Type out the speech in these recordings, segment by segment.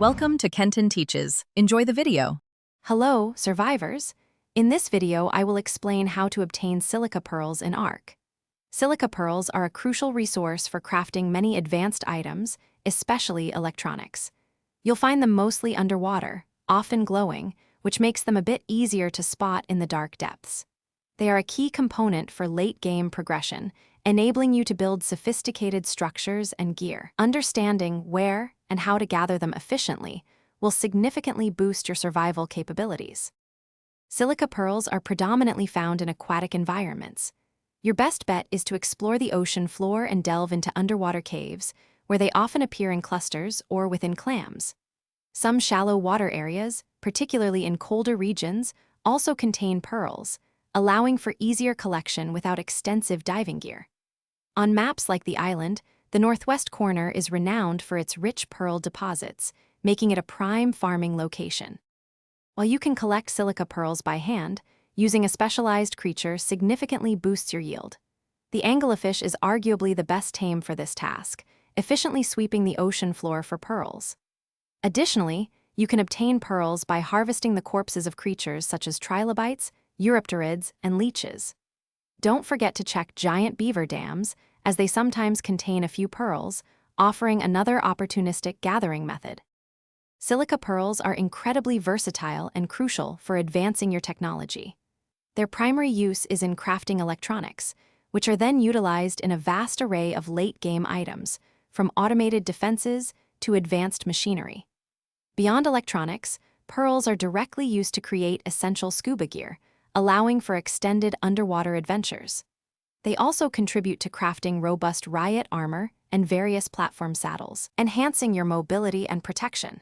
Welcome to Kenton Teaches. Enjoy the video. Hello, survivors! In this video, I will explain how to obtain silica pearls in Ark. Silica pearls are a crucial resource for crafting many advanced items, especially electronics. You'll find them mostly underwater, often glowing, which makes them a bit easier to spot in the dark depths. They are a key component for late-game progression, enabling you to build sophisticated structures and gear. Understanding where and how to gather them efficiently will significantly boost your survival capabilities. Silica pearls are predominantly found in aquatic environments. Your best bet is to explore the ocean floor and delve into underwater caves, where they often appear in clusters or within clams. Some shallow water areas, particularly in colder regions, also contain pearls, allowing for easier collection without extensive diving gear. On maps like the island, the northwest corner is renowned for its rich pearl deposits, making it a prime farming location. While you can collect silica pearls by hand, using a specialized creature significantly boosts your yield. The anglerfish is arguably the best tame for this task, efficiently sweeping the ocean floor for pearls. Additionally, you can obtain pearls by harvesting the corpses of creatures such as trilobites, eurypterids, and leeches. Don't forget to check giant beaver dams, as they sometimes contain a few pearls, offering another opportunistic gathering method. Silica pearls are incredibly versatile and crucial for advancing your technology. Their primary use is in crafting electronics, which are then utilized in a vast array of late-game items, from automated defenses to advanced machinery. Beyond electronics, pearls are directly used to create essential scuba gear, allowing for extended underwater adventures. They also contribute to crafting robust riot armor and various platform saddles, enhancing your mobility and protection.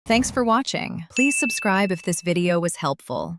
Thanks for watching. Please subscribe if this video was helpful.